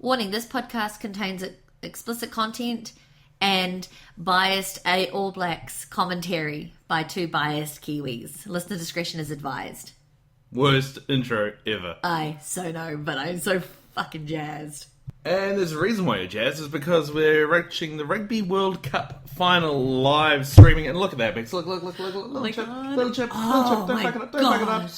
Warning, this podcast contains explicit content and biased All Blacks commentary by two biased Kiwis. Listener discretion is advised. Worst intro ever. I so know, but I'm so fucking jazzed. And there's a reason why you're jazzed, is because we're reaching the Rugby World Cup final live streaming. And look at that, Bex. Look. Little chip. Don't fuck it up. Don't fuck it up.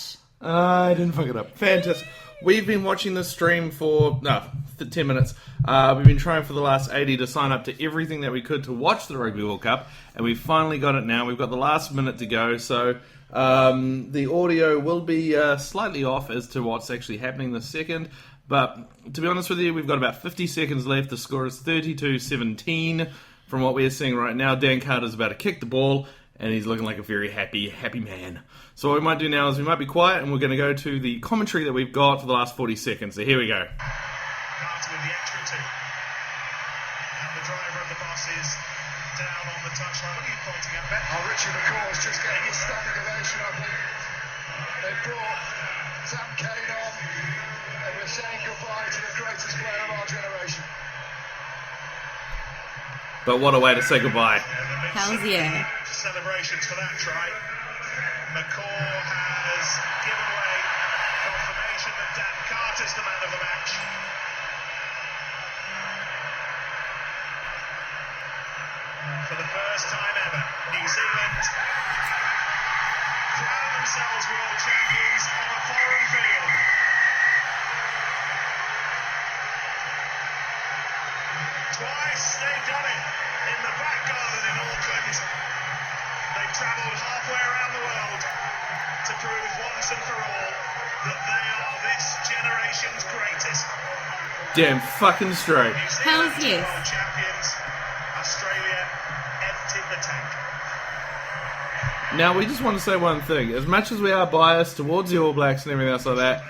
I didn't fuck it up. Fantastic. We've been watching this stream for 10 minutes. We've been trying for the last 80 to sign up to everything that we could to watch the Rugby World Cup, and we've finally got it now. We've got the last minute to go, so the audio will be slightly off as to what's actually happening this second. But to be honest with you, we've got about 50 seconds left. The score is 32-17 from what we're seeing right now. Dan Carter's about to kick the ball, and he's looking like a very happy man. So what we might do now is we might be quiet, and we're going to go to the commentary that we've got for the last 40 seconds. So here we go. Carter with the extra two. And the driver of the bus is down on the touchline. What are you pointing at, Ben? Oh, Richie McCaw is just getting his standing ovation, I think. They brought Sam Kane on, and we're saying goodbye to the greatest player of our generation. But what a way to say goodbye. Hells yeah. Celebrations for that try. McCaw has given away confirmation that Dan Carter's the man of the match. For the first time ever, New Zealand crown themselves world champions on a foreign field. Twice they've done it in the back garden in Auckland. They've travelled halfway around the world to prove once and for all that they are this generation's greatest. Damn fucking straight. New Hells Zealand yes. world champions. Australia emptied the tank. Now, we just want to say one thing. As much as we are biased towards the All Blacks and everything else like that,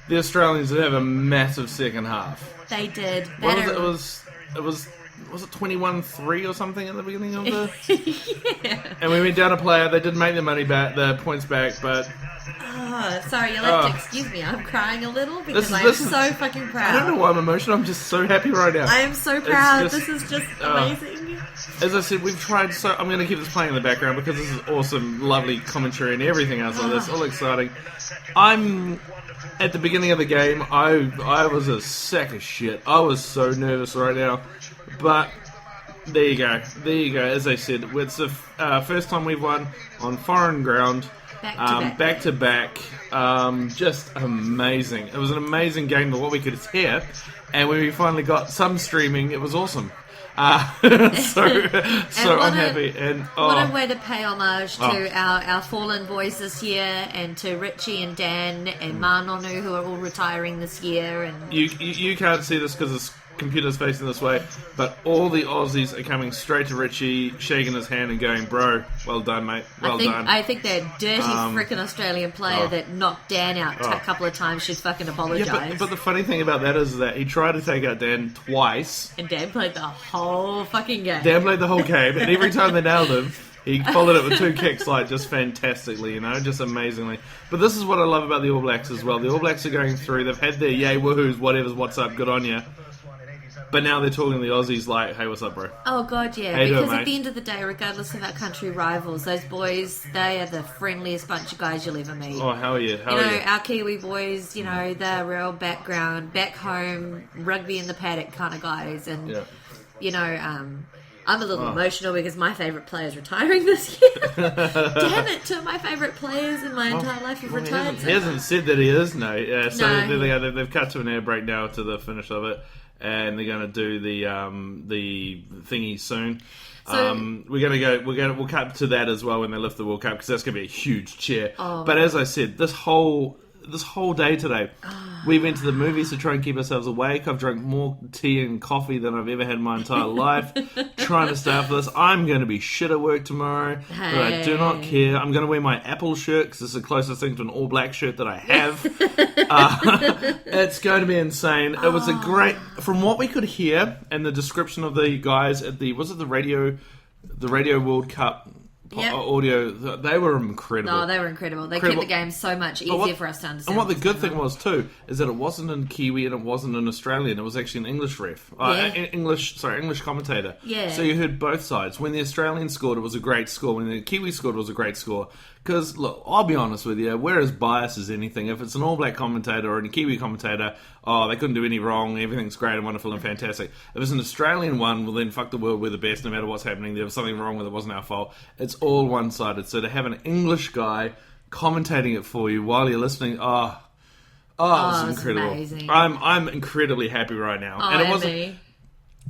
the Australians did have a massive second half. They did. What was it? Was it 21-3 or something at the beginning of the... Yeah. And we went down a player. They did make the points back, but... Oh, sorry, you'll have to excuse me. I'm crying a little because This I'm is- so fucking proud. I don't know why I'm emotional. I'm just so happy right now. I am so proud. just- This is just amazing. As I said, we've tried so... I'm going to keep this playing in the background because this is awesome, lovely commentary and everything else like this. All exciting. I'm... At the beginning of the game, I was a sack of shit. I was so nervous right now. But there you go. As I said, it's the first time we've won on foreign ground. Back to back. Just amazing. It was an amazing game of what we could hear. And when we finally got some streaming, it was awesome. So I'm happy. What a way to pay homage to our fallen boys this year, and to Richie and Dan and Manonu, who are all retiring this year. And You can't see this because the computer's facing this way, but all the Aussies are coming straight to Richie, shaking his hand and going, "Bro, well done, mate. Well done." I think that dirty frickin' Australian player that knocked Dan out a couple of times should fucking apologise. Yeah, but the funny thing about that is that he tried to take out Dan twice. And Dan played the whole fucking game. Dan played the whole game, and every time they nailed him, he followed it with two kicks, like, just fantastically, just amazingly. But this is what I love about the All Blacks as well. The All Blacks are going through, they've had their yay, woohoos, what's up, good on you. But now they're talking to the Aussies like, "Hey, what's up, bro?" Oh, God, yeah. How you Because doing, at mate? the end of the day, regardless of our country rivals, those boys, they are the friendliest bunch of guys you'll ever meet. Oh, hell yeah, hell You know, yeah. our Kiwi boys, they're real background, back home, rugby in the paddock kind of guys. And, I'm a little emotional because my favourite player is retiring this year. Damn it, two of my favourite players in my entire life have retired. He hasn't said that he is, no. Yeah, so No. they've cut to an air break now to the finish of it. And they're going to do the thingy soon. So- We'll cut to that as well when they lift the World Cup, because that's going to be a huge cheer. Oh. But as I said, this whole day today, we went to the movies to try and keep ourselves awake. I've drunk more tea and coffee than I've ever had in my entire life, trying to stay up for this. I'm going to be shit at work tomorrow, but I do not care. I'm going to wear my Apple shirt because it's the closest thing to an All Black shirt that I have. It's going to be insane. It was a great, from what we could hear and the description of the guys at the Radio World Cup audio, they were incredible. No, they were incredible. They kept the game so much easier for us to understand. And what the good thing was too is that it wasn't in Kiwi and it wasn't in Australian. It was actually an English ref, English commentator. Yeah. So you heard both sides. When the Australian scored, it was a great score. When the Kiwi scored, it was a great score. Because look, I'll be honest with you, we're as biased as anything. If it's an All Black commentator or a Kiwi commentator, they couldn't do any wrong. Everything's great and wonderful and fantastic. If it's an Australian one, well then fuck the world, we're the best. No matter what's happening, there was something wrong with it. Wasn't our fault. It's all one-sided. So to have an English guy commentating it for you while you're listening, it was incredible. Amazing. I'm incredibly happy right now. And it wasn't. Me.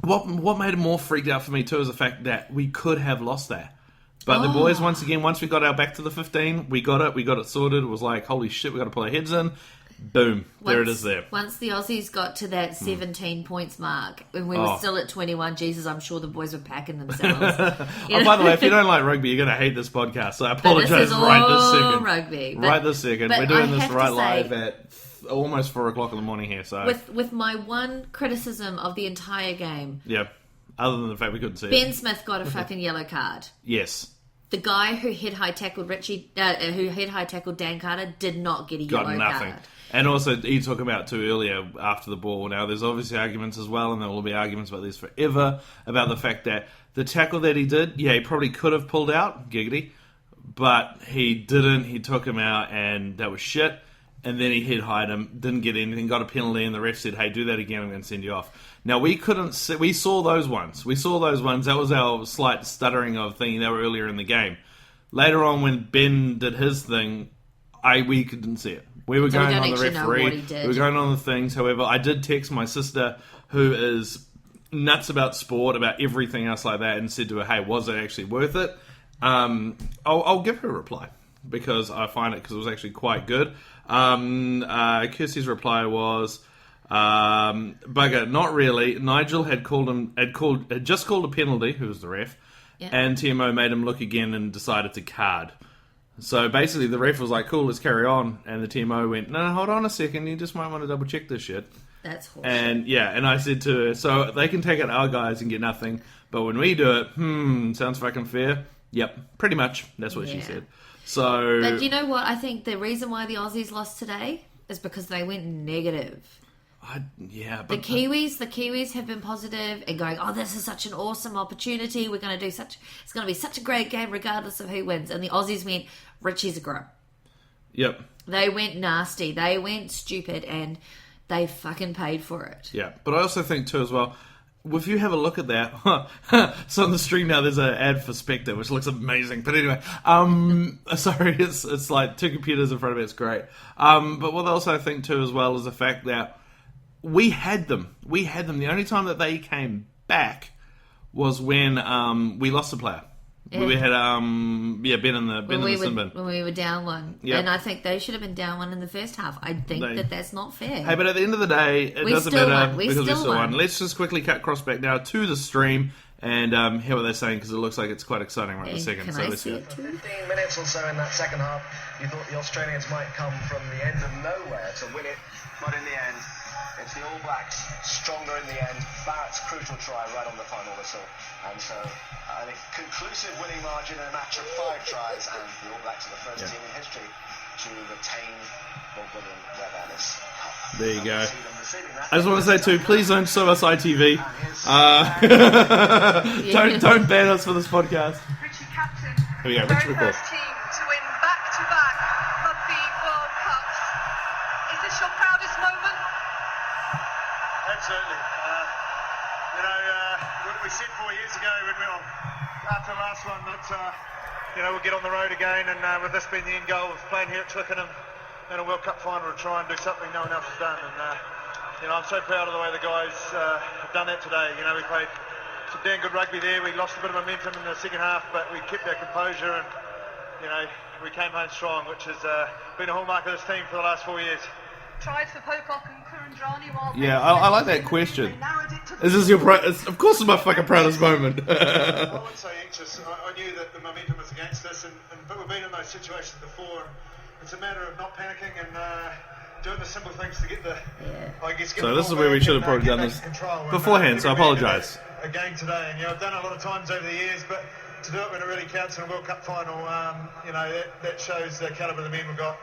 What made it more freaked out for me too is the fact that we could have lost that. But the boys, once we got our back to the 15, we got it sorted. It was like, holy shit, we got to pull our heads in. Boom, there it is there. Once the Aussies got to that 17 points mark, when we were still at 21, Jesus, I'm sure the boys were packing themselves. By the way, if you don't like rugby, you're going to hate this podcast, so I apologise right this second. Rugby. Right this second. We're doing this live at almost 4 o'clock in the morning here. So with my one criticism of the entire game... Yeah, other than the fact we couldn't see Ben Smith got a fucking yellow card. Yes. The guy who head-high tackled Dan Carter did not get a yellow card. And also, he talked about too earlier after the ball. Now, there's obviously arguments as well, and there will be arguments about this forever, about the fact that the tackle that he did, he probably could have pulled out, giggity, but he didn't. He took him out, and that was shit. And then he head-high'd him, didn't get anything, got a penalty, and the ref said, hey, do that again, I'm going to send you off. Now, we saw those ones. That was our slight stuttering of thinking they were earlier in the game. Later on, when Ben did his thing, we didn't see it. We were going on the referee. We were going on the things. However, I did text my sister, who is nuts about sport, about everything else like that, and said to her, hey, was it actually worth it? I'll give her a reply, because I find it, because it was actually quite good. Kirsty's reply was, bugger, not really. Nigel had just called a penalty, who was the ref, and TMO made him look again and decided to card. So basically the ref was like, cool, let's carry on, and the TMO went, no, hold on a second, you just might want to double check this shit. That's horseshit. And I said to her, so they can take out our guys and get nothing, but when we do it, sounds fucking fair? Yep, pretty much, that's what she said. So, but you know what? I think the reason why the Aussies lost today is because they went negative. But the Kiwis have been positive and going, oh, this is such an awesome opportunity. It's going to be such a great game regardless of who wins. And the Aussies went, Richie's a grub. Yep. They went nasty. They went stupid, and they fucking paid for it. Yeah, but I also think too as well, if you have a look at that, so on the stream now there's an ad for Spectre, which looks amazing. But anyway, sorry, it's like two computers in front of it. It's great. But what I also think too as well is the fact that we had them. The only time that they came back was when we lost a player. Yeah. We had Ben in the sin bin. When we were down one. Yep. And I think they should have been down one in the first half. I think that's not fair. Hey, but at the end of the day, it doesn't matter because we still won. Let's just quickly cut cross back now to the stream and hear what they're saying, because it looks like it's quite exciting right this second. So let's see it. 15 minutes or so in that second half, you thought the Australians might come from the end of nowhere to win it, but in the end, it's the All Blacks stronger in the end. Barrett's crucial try right on the final whistle. And so, I think, conclusive winning margin in a match of 5 tries, and the All Blacks are the first team in history to retain the William Webb Ellis Cup. There you go. I just want to say too, please don't sue us ITV. Don't ban us for this podcast. Richie Captain. Here we go, Richie McCall. First team to win back-to-back Rugby World Cups. Is this your proudest moment? Absolutely. We said 4 years ago when we were after the last one that we'll get on the road again, and with this being the end goal of playing here at Twickenham in a World Cup final to try and do something no one else has done. And I'm so proud of the way the guys have done that today. We played some damn good rugby there. We lost a bit of momentum in the second half, but we kept our composure, and we came home strong, which has been a hallmark of this team for the last 4 years. Tried for Pocock and Kurandrani while I like that question. Is this your of course it's my fucking proudest moment. I wouldn't say anxious. I knew that the momentum was against us, but we've been in those situations before. It's a matter of not panicking and doing the simple things to get So this is where we should have probably done this beforehand, so I apologise. A game today, and I've done it a lot of times over the years, but to do it when it really counts in a World Cup final, that shows the calibre of the men we've got.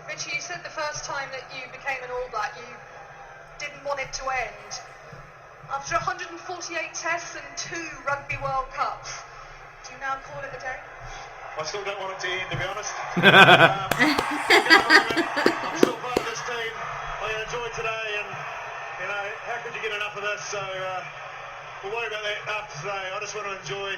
Richie, you said the first time that you became an All Black, you didn't want it to end. After 148 tests and 2 Rugby World Cups, do you now call it a day? I still don't want it to end, to be honest. I'm still part of this team. I enjoyed today, and how could you get enough of this? So we'll worry about that after today. I just want to enjoy.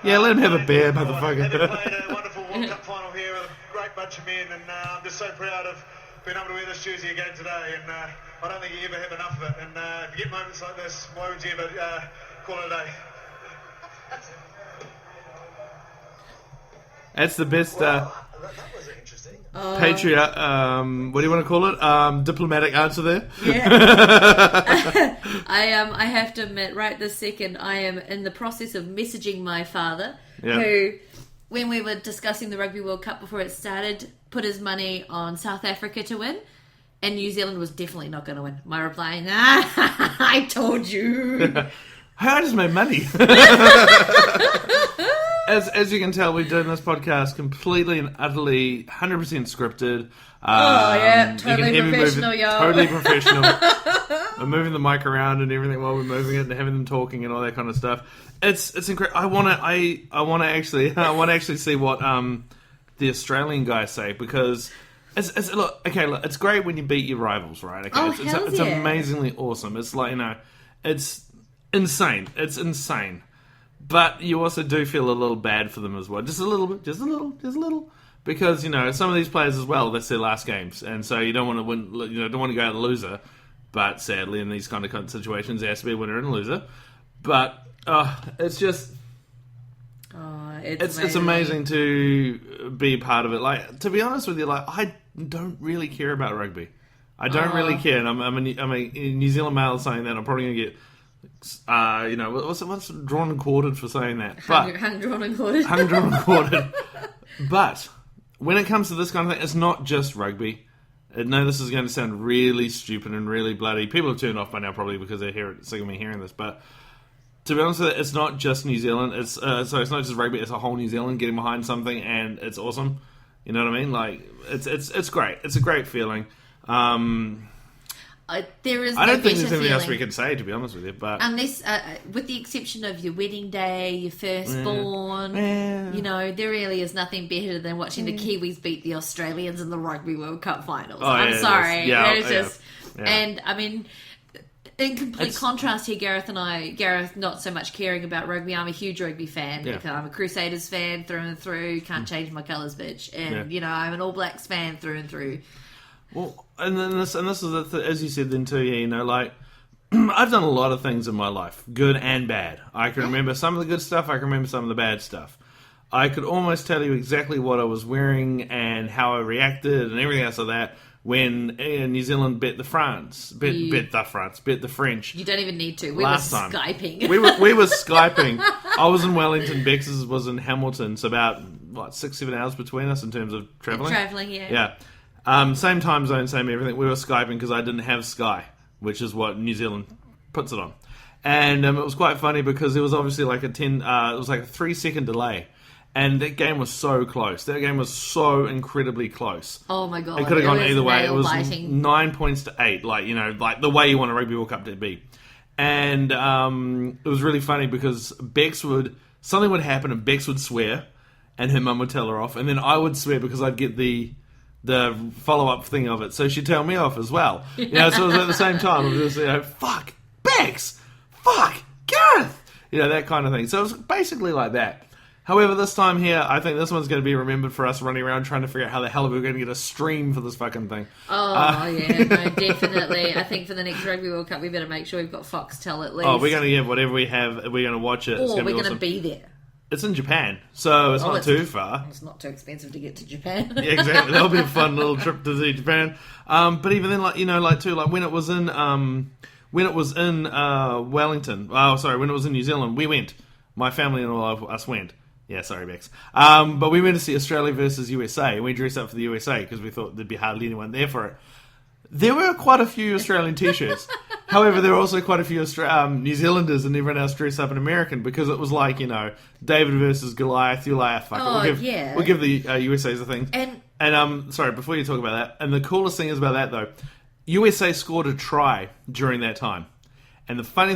Yeah, let him have a beer, motherfucker. Having played a wonderful World Cup final here with a great bunch of men, and I'm just so proud of being able to wear this jersey again today. And I don't think you ever have enough of it. And if you get moments like this, why would you ever call it a day? That's the best That was interesting. patriot, what do you want to call it? Diplomatic answer there? Yeah. I have to admit, right this second, I am in the process of messaging my father, who, when we were discussing the Rugby World Cup before it started, put his money on South Africa to win, and New Zealand was definitely not going to win. My reply, I told you. I just made money. As you can tell, we're doing this podcast completely and utterly 100% scripted. Totally professional, y'all. Totally professional. We're moving the mic around and everything while we're moving it and having them talking and all that kind of stuff. It's incredible. I want to actually see what the Australian guys say, because look, it's great when you beat your rivals, right? Okay, it's amazingly awesome. It's like, it's insane. It's insane. But you also do feel a little bad for them as well. Just a little bit. Because, some of these players as well, that's their last games. And so you don't want to win, don't want to go out a loser. But sadly, in these kind of situations, there has to be a winner and a loser. But it's just... It's amazing to be part of it. Like, to be honest with you, I don't really care about rugby. I don't really care. And I'm a New Zealand male saying that. I'm probably going to get... what's drawn and quartered for saying that? But hung, drawn and quartered. Hung, drawn and quartered. But when it comes to this kind of thing, it's not just rugby. I know this is going to sound really stupid and really bloody. People have turned off by now probably because they're sick of me hearing this. But to be honest with you, it's not just New Zealand. It's not just rugby. It's a whole New Zealand getting behind something, and it's awesome. You know what I mean? Like, it's great. It's a great feeling. There is. I don't think there's anything else we can say, to be honest with you. But unless, with the exception of your wedding day, your firstborn, there really is nothing better than watching the Kiwis beat the Australians in the Rugby World Cup finals. I'm sorry, and I mean, in complete contrast here, Gareth not so much caring about rugby. I'm a huge rugby fan. Because I'm a Crusaders fan through and through. Can't change my colours, bitch. And I'm an All Blacks fan through and through. Well, and this is as you said then too. I've done a lot of things in my life, good and bad. I can remember some of the good stuff. I can remember some of the bad stuff. I could almost tell you exactly what I was wearing and how I reacted and everything else like that when New Zealand bet the French. You don't even need to. We were Skyping. we were Skyping. I was in Wellington. Bex was in Hamilton. So about 6-7 hours between us in terms of travelling. Yeah. Same time zone, same everything. We were Skyping because I didn't have Sky, which is what New Zealand puts it on. And it was quite funny because it was obviously like a 3-second delay. And that game was so close. That game was so incredibly close. Oh my God. It could have gone either way. It was 9 points to 8, like the way you want a Rugby World Cup to be. And it was really funny because something would happen and Bex would swear and her mum would tell her off. And then I would swear because I'd get the follow-up thing of it. So she'd tell me off as well. So it was at the same time. It was just, fuck, Bex! Fuck, Gareth! That kind of thing. So it was basically like that. However, this time here, I think this one's going to be remembered for us running around trying to figure out how the hell we're going to get a stream for this fucking thing. Definitely. I think for the next Rugby World Cup, we better make sure we've got Foxtel at least. Oh, we're going to, whatever we have, we're going to watch it. Or we're going to be there. It's in Japan, so it's not too far. It's not too expensive to get to Japan. Yeah, exactly. That'll be a fun little trip to see Japan. But even then, when it was in Wellington. Oh, sorry, when it was in New Zealand, we went. My family and all of us went. Yeah, sorry, Bex. But we went to see Australia versus USA, and we dressed up for the USA because we thought there'd be hardly anyone there for it. There were quite a few Australian T-shirts. However, there were also quite a few New Zealanders and everyone else dressed up in American because it was like, David versus Goliath. You're like, fuck it. We'll give the USA's a thing. And sorry, before you talk about that, and the coolest thing is about that though, USA scored a try during that time. And the funny